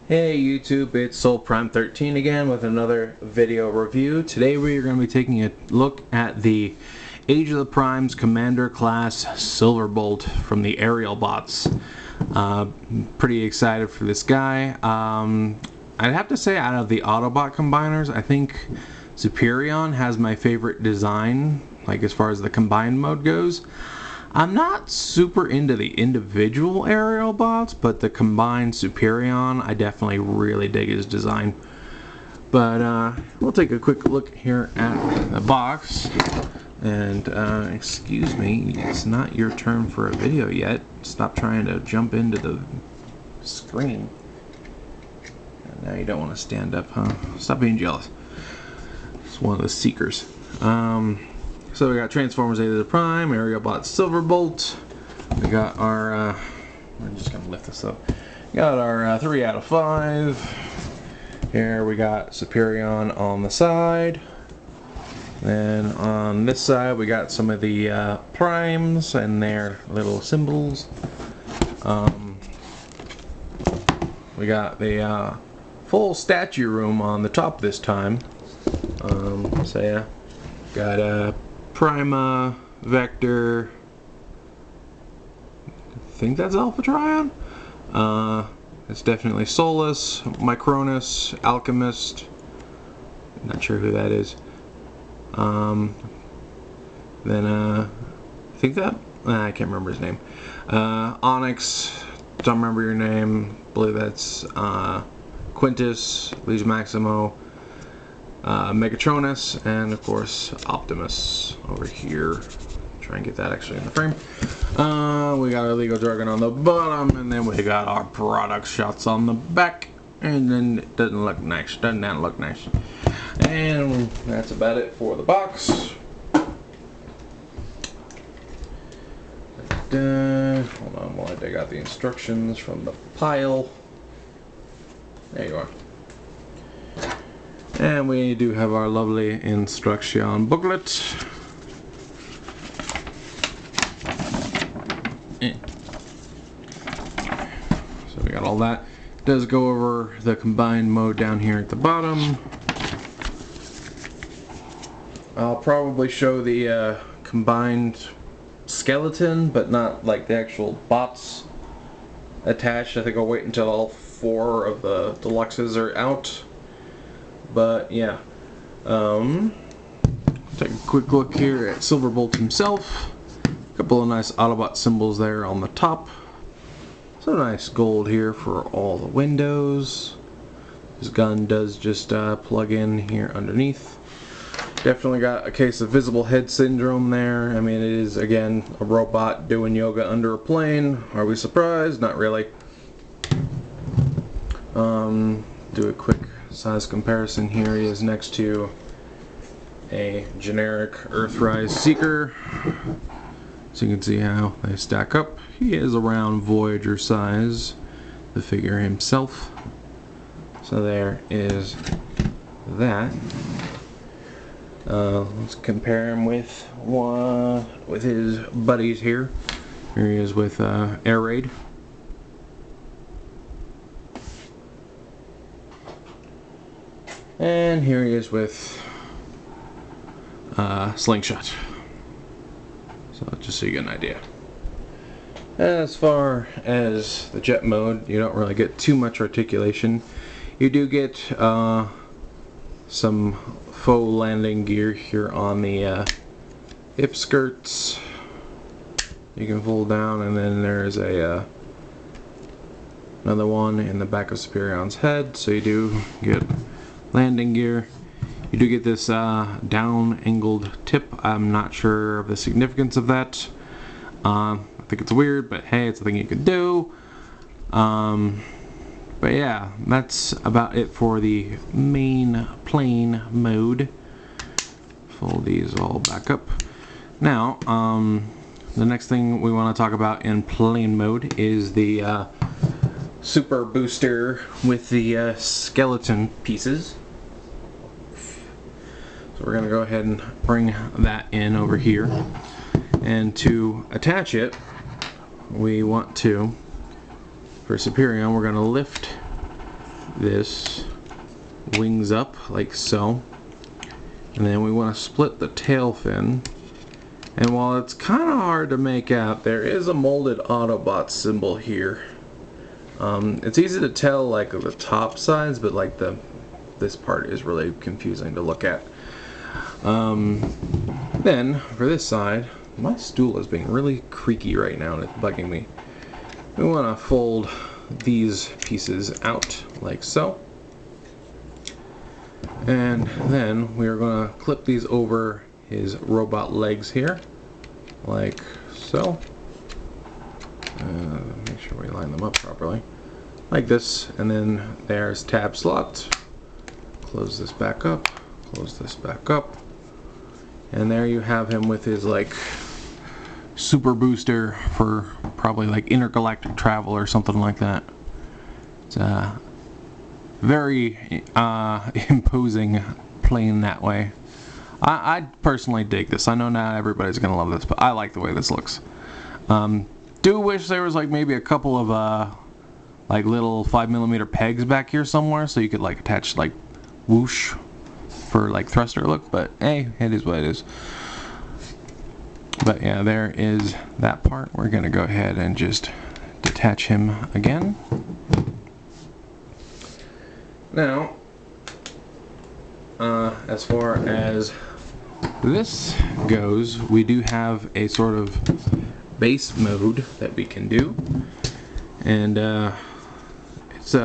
Hey YouTube, it's SoulPrime13 again with another video review. Today we are going to be taking a look at the Age of the Primes Commander Class Silverbolt from the Aerial Bots. Pretty excited for this guy. I'd have to say out of the Autobot combiners, I think Superion has my favorite design, like as far as the combined mode goes. I'm not super into the individual aerial bots, but the combined Superion, I definitely really dig his design. But we'll take a quick look here at the box. And excuse me, it's not your turn for a video yet. Stop trying to jump into the screen. Now you don't want to stand up, huh? Stop being jealous. It's one of the seekers. So we got Transformers Age of the Prime, Aerial Bot Silverbolt. We got our, I'm just gonna lift this up. We got our 3 out of 5. Here we got Superion on the side. Then on this side we got some of the primes and their little symbols. We got the full statue room on the top this time. So yeah, got a Prima, Vector, I think that's Alpha Trion. It's definitely Solus, Micronus, Alchemist, not sure who that is. Then I think that, I can't remember his name. Onyx, don't remember your name, I believe that's Quintus, Luis Maximo, Megatronus, and of course Optimus over here. Try and get that actually in the frame. We got our Lego Dragon on the bottom, and then we got our product shots on the back, and then it doesn't look nice. Doesn't that look nice? And that's about it for the box. Hold on while I dig out the instructions from the pile. There you are. And we do have our lovely instruction booklet. So we got all that. It does go over the combined mode down here at the bottom. I'll probably show the combined skeleton, but not like the actual bots attached. I think I'll wait until all 4 of the deluxes are out. But yeah, take a quick look here at Silverbolt himself. A couple of nice Autobot symbols there on the top. Some nice gold here for all the windows. His gun does just plug in here underneath. Definitely got a case of visible head syndrome there. I mean, it is again a robot doing yoga under a plane. Are we surprised? Not really. Do a quick size comparison here. He is next to a generic Earthrise Seeker, so you can see how they stack up. He is around Voyager size, the figure himself. So there is that. Let's compare him with his buddies here. Here he is with Air Raid. And here he is with Slingshot. So just so you get an idea. As far as the jet mode, you don't really get too much articulation. You do get some faux landing gear here on the hip skirts. You can fold down, and then there's a another one in the back of Superion's head, so you do get landing gear. You do get this down angled tip. I'm not sure of the significance of that. I think it's weird, but hey, it's a thing you can do. But yeah, that's about it for the main plane mode. Fold these all back up. Now, the next thing we want to talk about in plane mode is the super booster with the skeleton pieces. So we're going to go ahead and bring that in over here. And to attach it, we want to, for Superion, we're going to lift this wings up like so, and then we want to split the tail fin. And while it's kind of hard to make out, there is a molded Autobot symbol here. It's easy to tell like the top sides, but like this part is really confusing to look at. Then for this side, my stool is being really creaky right now and it's bugging me. We want to fold these pieces out like so. And then we are going to clip these over his robot legs here, like so. Make sure we line them up properly, like this. And then there's tab slots. Close this back up, close this back up. And there you have him with his like super booster for probably like intergalactic travel or something like that. It's very imposing plane that way. I personally dig this. I know not everybody's gonna love this, but I like the way this looks. Do wish there was like maybe a couple of like little 5mm pegs back here somewhere, so you could like attach like whoosh for like thruster look. But hey, it is what it is. But yeah, there is that part. We're gonna go ahead and just detach him again. Now, as far as this goes, we do have a sort of base mode that we can do, and it's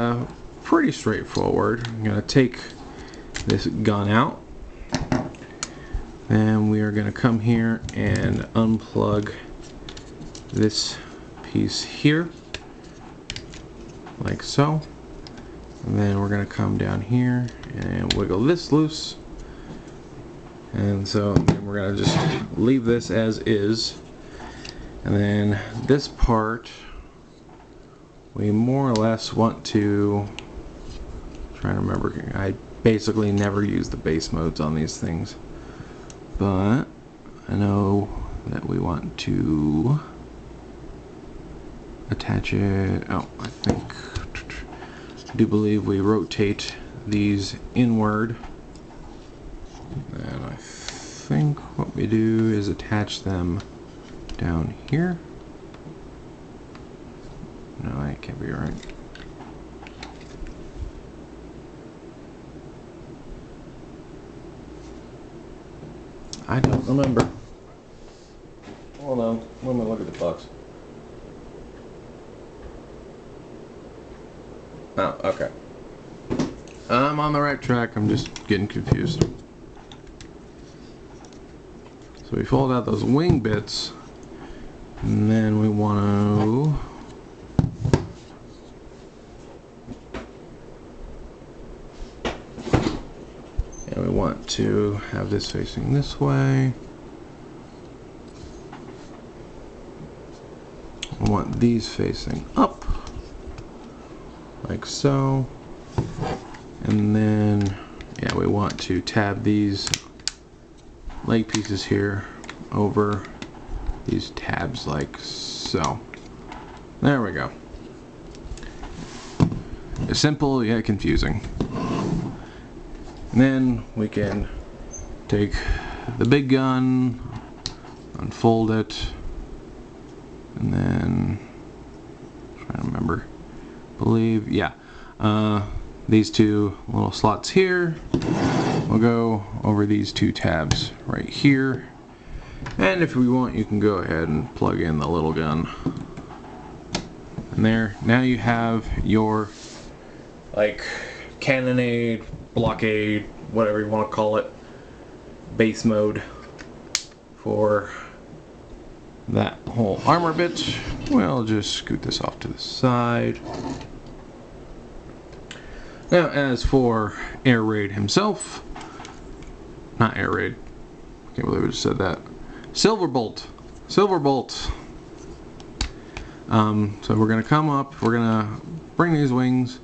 pretty straightforward. I'm going to take this gun out, and we are going to come here and unplug this piece here, like so. And then we're going to come down here and wiggle this loose. And so then we're going to just leave this as is. And then this part, we more or less want to, trying to remember, I basically never use the base modes on these things. But I know that we want to attach it. Oh, I do believe we rotate these inward, and I think what we do is attach them down here. No, that can't be right. I don't remember. Hold on, let me look at the box. Oh, okay. I'm on the right track, I'm just getting confused. So we fold out those wing bits, and then we want to have this facing this way. We want these facing up, like so. And then, yeah, we want to tab these leg pieces here over these tabs like so. There we go. Simple yet confusing. And then we can take the big gun, unfold it, and then, trying to remember, believe, yeah, these two little slots here will go over these two tabs right here. And if we want, you can go ahead and plug in the little gun. And there, now you have your like cannonade, blockade, whatever you want to call it, base mode for that whole armor bit. We'll just scoot this off to the side. Now, as for Air Raid himself, not Air Raid, can't believe I just said that. Silverbolt. So we're gonna come up, we're gonna bring these wings,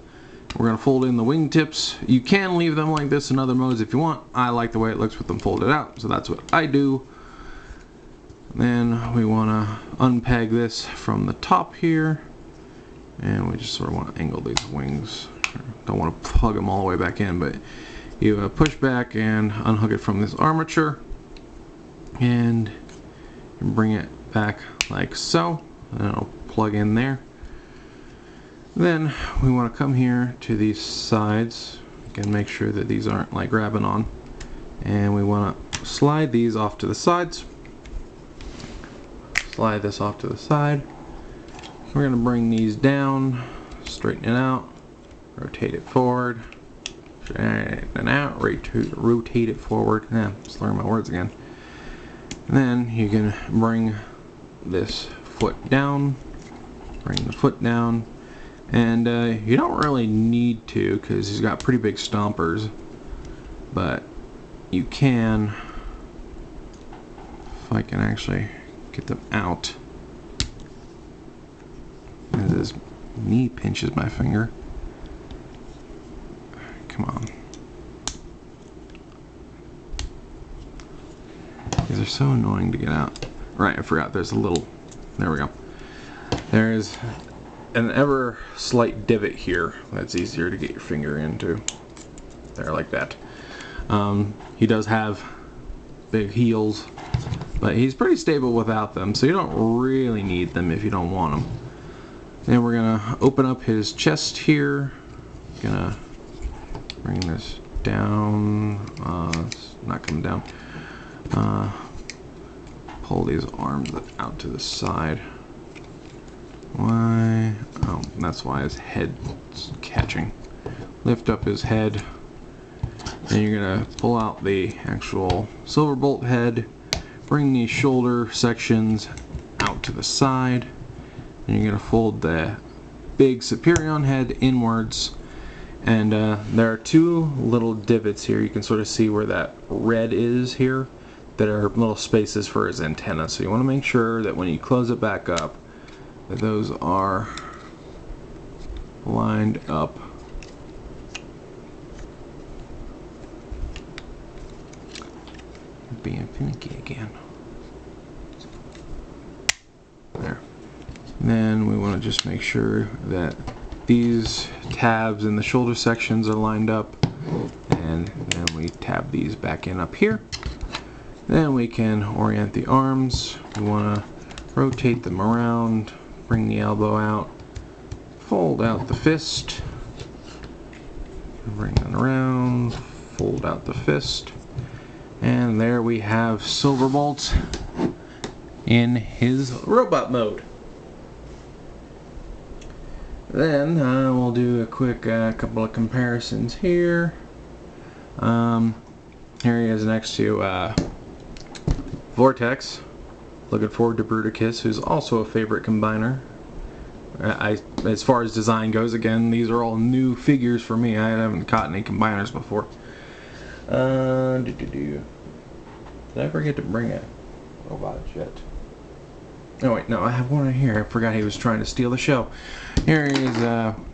we're gonna fold in the wing tips. You can leave them like this in other modes if you want. I like the way it looks with them folded out, so that's what I do. Then we wanna unpeg this from the top here, and we just sort of want to angle these wings don't want to plug them all the way back in, but you push back and unhook it from this armature, and bring it back like so, and it'll plug in there. Then we want to come here to these sides, again make sure that these aren't like grabbing on, and we want to slide these off to the sides. Slide this off to the side. We're going to bring these down, straighten it out, rotate it forward, straighten it out, rotate it forward. Slurring my words again. And then you can bring this foot down, bring the foot down, and you don't really need to because he's got pretty big stompers, but you can, if I can actually get them out. As his knee pinches my finger. Come on. These are so annoying to get out. Right, I forgot there's a little, there we go. There's an ever slight divot here that's easier to get your finger into. There, like that. He does have big heels, but he's pretty stable without them, so you don't really need them if you don't want them. Then we're gonna open up his chest here. Gonna bring this down. It's not coming down. Pull these arms out to the side. Why? Oh, that's why his head's catching. Lift up his head, and you're gonna pull out the actual silverbolt head. Bring these shoulder sections out to the side. And you're going to fold the big Superion head inwards, and there are two little divots here. You can sort of see where that red is here, that are little spaces for his antenna. So you want to make sure that when you close it back up, that those are lined up. Being finicky again. There. Then we want to just make sure that these tabs in the shoulder sections are lined up, and then we tab these back in up here. Then we can orient the arms. We want to rotate them around, bring the elbow out, fold out the fist, bring it around, fold out the fist, and there we have Silverbolt in his robot mode. Then we'll do a quick couple of comparisons here. Here he is next to Vortex. Looking forward to Bruticus, who's also a favorite combiner. As far as design goes, again, these are all new figures for me. I haven't caught any combiners before. Did I forget to bring a robot jet? Oh wait, no, I have one right here. I forgot he was trying to steal the show. Here he is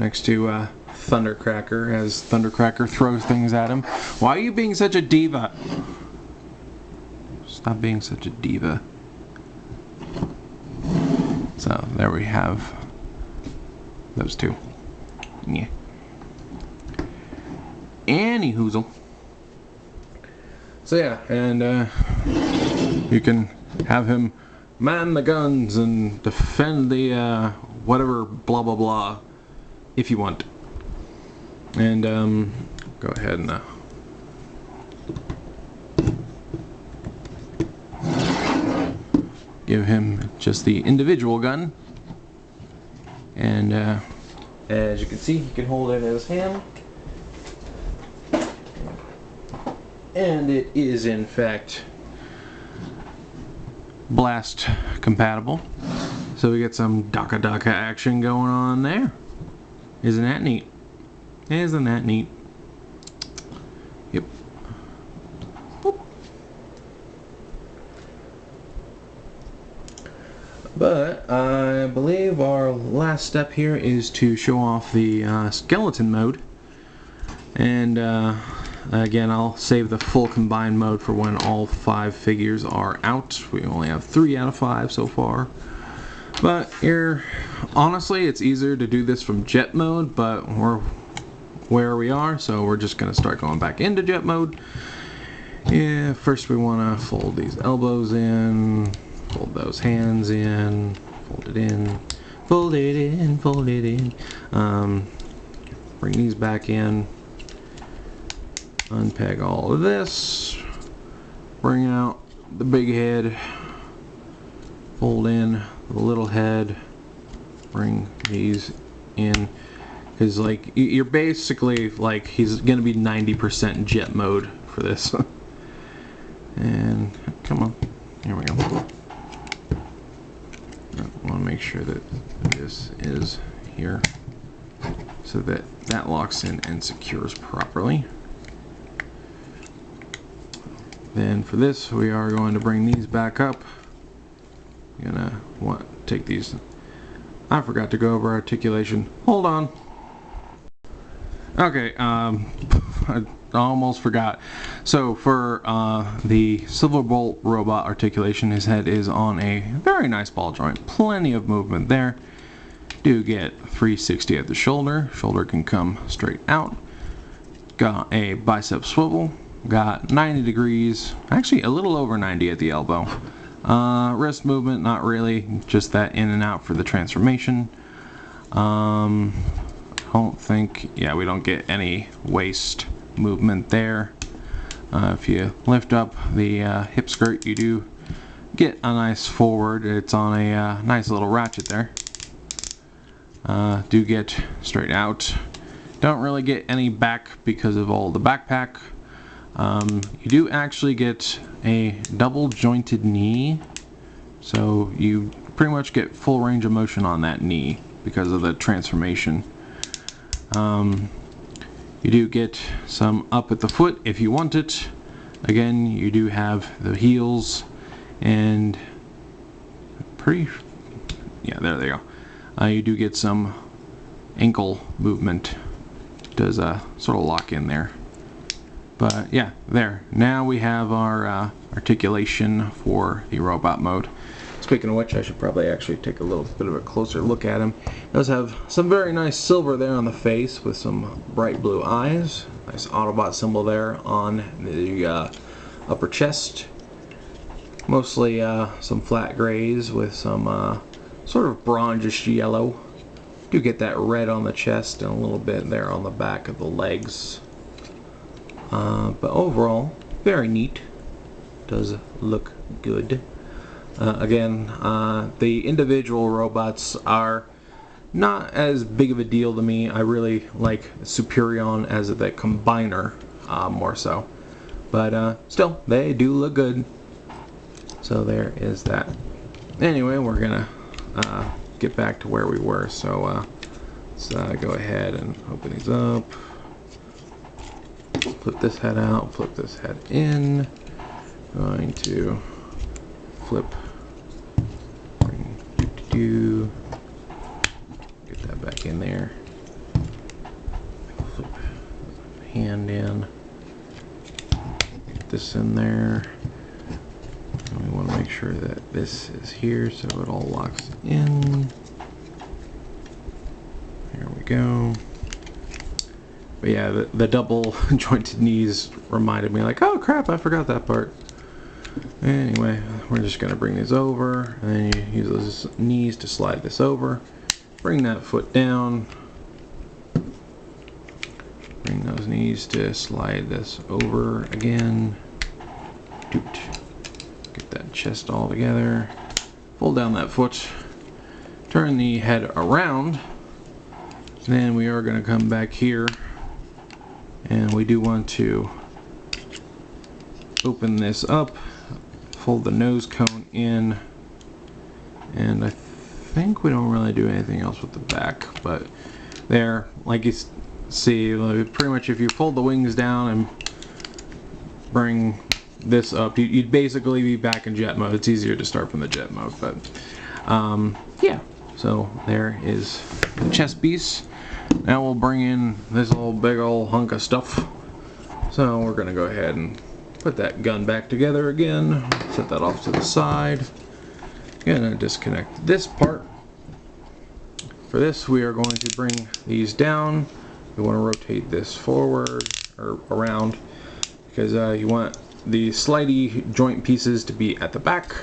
next to Thundercracker, as Thundercracker throws things at him. Why are you being such a diva? Stop being such a diva. So there we have those two. Yeah. Anyhoozle. So yeah, and you can have him man the guns and defend the whatever blah blah blah if you want. And go ahead and give him just the individual gun, and as you can see, he can hold it in his hand, and it is in fact blast compatible, so we get some Daka Daka action going on there. Isn't that neat? Isn't that neat? Yep. Boop. But I believe our last step here is to show off the skeleton mode, and again, I'll save the full combined mode for when all 5 figures are out. We only have 3 out of 5 so far. But here, honestly, it's easier to do this from jet mode, but we're where we are, so we're just going to start going back into jet mode. Yeah, first we want to fold these elbows in, fold those hands in, fold it in, fold it in, fold it in. Bring these back in, unpeg all of this, bring out the big head, fold in the little head, bring these in, because like you're basically like he's gonna be 90% jet mode for this. And come on, here we go. I want to make sure that this is here so that that locks in and secures properly. Then for this we are going to bring these back up. I'm gonna take these. I forgot to go over articulation. Hold on. Okay, I almost forgot. So for the silverbolt robot articulation, his head is on a very nice ball joint. Plenty of movement there. Do get 360 at the shoulder. Shoulder can come straight out. Got a bicep swivel. Got 90 degrees. Actually, a little over 90 at the elbow. Wrist movement, not really. Just that in and out for the transformation. Don't think, yeah, we don't get any waist movement there. If you lift up the hip skirt, you do get a nice forward. It's on a nice little ratchet there. Do get straight out. Don't really get any back because of all the backpack. You do actually get a double jointed knee, so you pretty much get full range of motion on that knee because of the transformation. You do get some up at the foot if you want it. Again, you do have the heels and yeah, there they go. You do get some ankle movement. It does sort of lock in there. But yeah, there. Now we have our articulation for the robot mode. Speaking of which, I should probably actually take a little bit of a closer look at him. He does have some very nice silver there on the face with some bright blue eyes. Nice Autobot symbol there on the upper chest. Mostly some flat grays with some sort of bronzish yellow. Do get that red on the chest and a little bit there on the back of the legs. But overall, very neat. Does look good. Again, the individual robots are not as big of a deal to me. I really like Superion as the combiner more so. But still, they do look good. So there is that. Anyway, we're gonna get back to where we were. So let's go ahead and open these up. Flip this head out, flip this head in. Going to flip, get that back in there. Flip hand in, get this in there. And we want to make sure that this is here so it all locks in. There we go. But yeah, the double jointed knees reminded me, like, oh crap, I forgot that part. Anyway, we're just going to bring these over, and then you use those knees to slide this over. Bring that foot down. Bring those knees to slide this over again. Get that chest all together. Fold down that foot. Turn the head around. Then we are going to come back here. And we do want to open this up, fold the nose cone in, and I think we don't really do anything else with the back, but there, like you see, pretty much if you fold the wings down and bring this up, you'd basically be back in jet mode. It's easier to start from the jet mode, but yeah, so there is the chest piece. Now we'll bring in this little big old hunk of stuff. So we're going to go ahead and put that gun back together again. Set that off to the side. Gonna disconnect this part. For this, we are going to bring these down, you want to rotate this forward or around, because you want the slidey joint pieces to be at the back.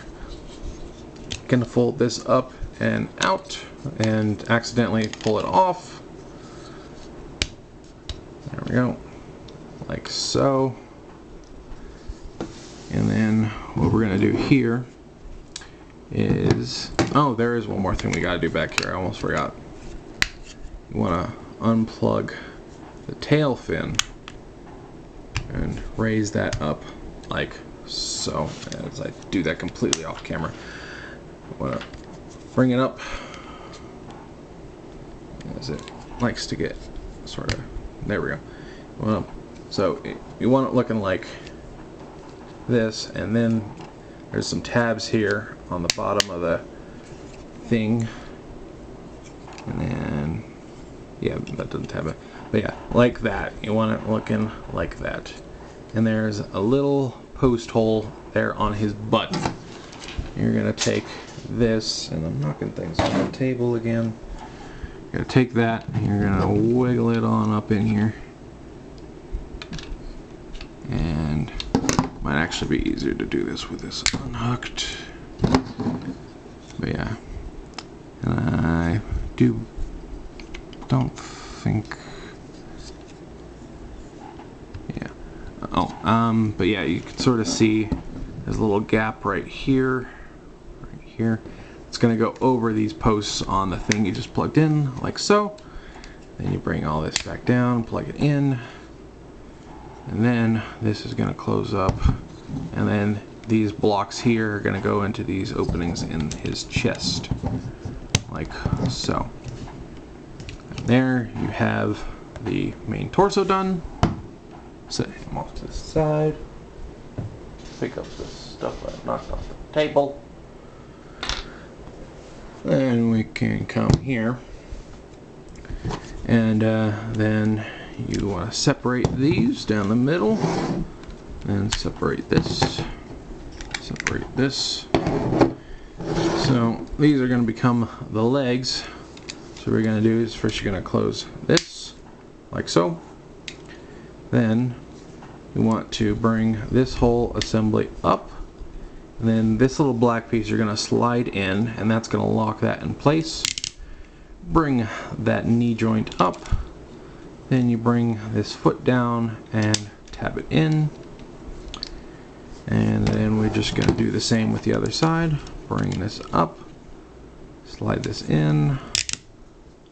Gonna fold this up and out and accidentally pull it off. There we go, like so. And then what we're gonna do here is, oh, there is one more thing we gotta do back here. I almost forgot. You wanna unplug the tail fin and raise that up like so. As I do that completely off camera, I wanna bring it up as it likes to get sort of, there we go. Well, so you want it looking like this, and then there's some tabs here on the bottom of the thing, and then yeah, that doesn't have it, but yeah, like that. You want it looking like that. And there's a little post hole there on his butt. You're gonna take this, and I'm knocking things on the table again. You're gonna take that and you're gonna wiggle it on up in here, and might actually be easier to do this with this unhooked, but yeah. And I don't think, yeah, oh, but yeah, you can sort of see there's a little gap right here. It's gonna go over these posts on the thing you just plugged in, like so. Then you bring all this back down, plug it in, and then this is gonna close up, and then these blocks here are gonna go into these openings in his chest, like so. And there you have the main torso done. Set him off to the side. Pick up this stuff I knocked off the table. Then we can come here, and then you want to separate these down the middle, and separate this, separate this. So these are going to become the legs. So what we're going to do is first you're going to close this, like so. Then you want to bring this whole assembly up. And then this little black piece you're going to slide in, and that's going to lock that in place. Bring that knee joint up. Then you bring this foot down and tab it in. And then we're just going to do the same with the other side. Bring this up. Slide this in.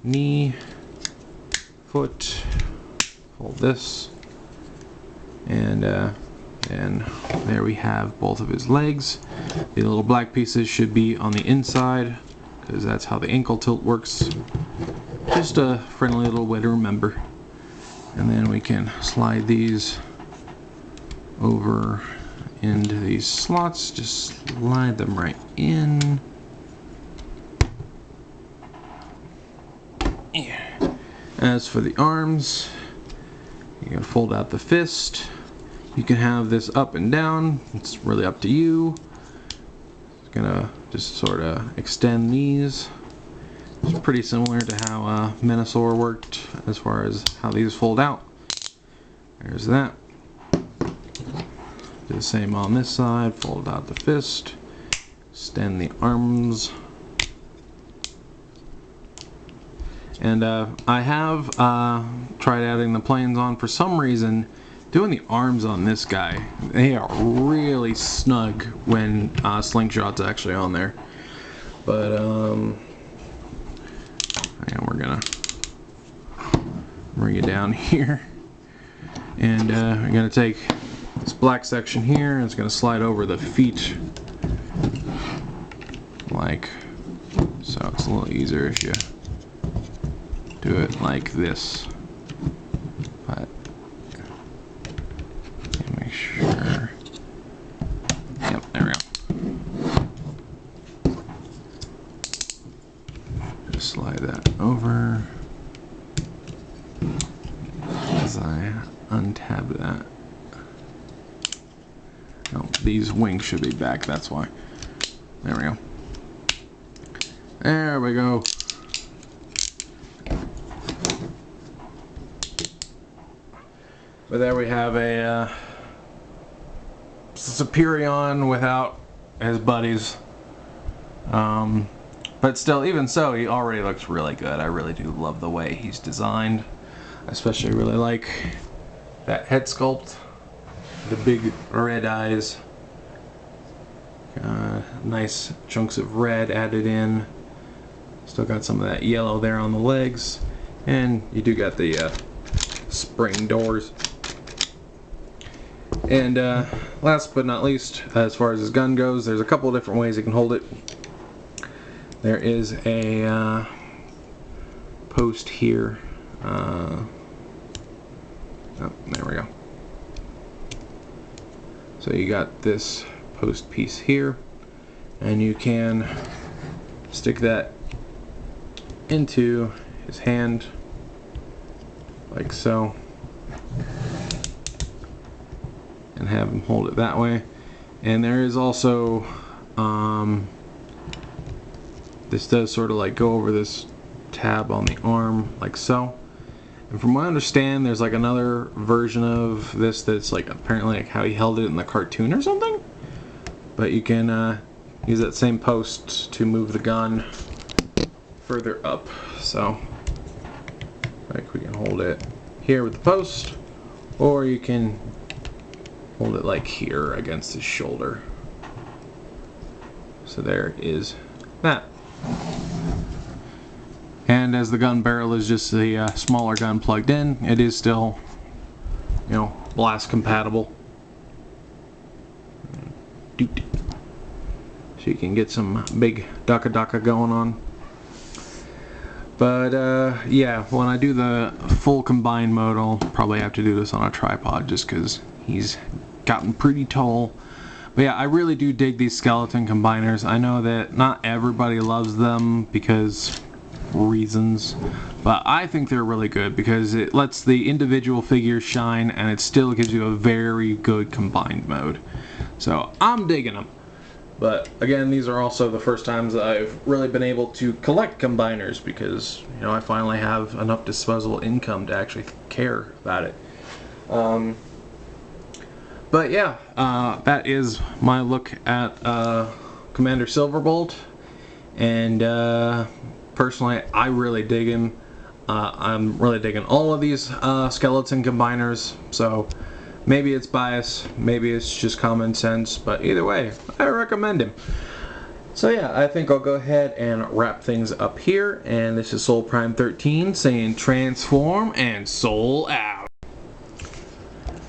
Knee. Foot. Fold this. And there we have both of his legs. The little black pieces should be on the inside, because that's how the ankle tilt works. Just a friendly little way to remember. And then we can slide these over into these slots. Just slide them right in. Yeah. As for the arms, you can fold out the fist. You can have this up and down. It's really up to you. It's gonna just sort of extend these. It's pretty similar to how Menosaur worked as far as how these fold out. There's that. Do the same on this side. Fold out the fist. Extend the arms. And I have tried adding the planes on. For some reason, doing the arms on this guy, they are really snug when Slingshot's actually on there. But and we're gonna bring it down here, and we're gonna take this black section here, and it's gonna slide over the feet like so. It's a little easier if you do it like this, but make sure. Yep, there we go. Just slide that over as I untab that. Oh, these wings should be back, that's why. There we go. There we go. But there we have a Superion without his buddies. But still, even so, he already looks really good. I really do love the way he's designed. I especially really like that head sculpt, the big red eyes, nice chunks of red added in. Still got some of that yellow there on the legs, and you do got the spring doors. And last but not least, as far as his gun goes, there's a couple of different ways you can hold it. There is a post here. Oh, there we go. So you got this post piece here, and you can stick that into his hand like so, and have him hold it that way. And there is also this does sort of like go over this tab on the arm like so. And from what I understand, there's like another version of this that's like apparently like how he held it in the cartoon or something. But you can use that same post to move the gun further up. So like we can hold it here with the post, or you can hold it like here against his shoulder. So there is that. And as the gun barrel is just the smaller gun plugged in, it is still, you know, blast compatible. So you can get some big daka going on. But yeah, when I do the full combined mode, I'll probably have to do this on a tripod just because he's gotten pretty tall. But yeah, I really do dig these skeleton combiners. I know that not everybody loves them because reasons, but I think they're really good because it lets the individual figures shine and it still gives you a very good combined mode. So I'm digging them. But again, these are also the first times that I've really been able to collect combiners because, you know, I finally have enough disposable income to actually care about it. But yeah, that is my look at Commander Silverbolt, and personally, I really dig him. I'm really digging all of these skeleton combiners, so maybe it's bias, maybe it's just common sense, but either way, I recommend him. So yeah, I think I'll go ahead and wrap things up here, and this is Soul Prime 13 saying transform and soul out.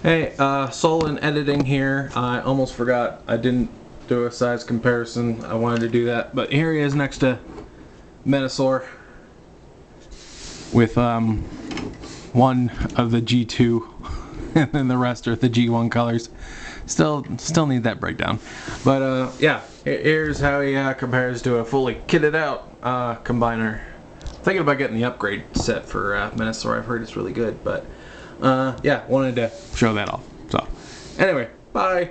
Hey, Soul in editing here. I almost forgot I didn't do a size comparison. I wanted to do that, but here he is next to Metasaur with one of the G2 and then the rest are the G1 colors. Still need that breakdown, but yeah, here's how he compares to a fully kitted out combiner. Thinking about getting the upgrade set for Metasaur. I've heard it's really good, but yeah, wanted to show that off. So anyway, bye.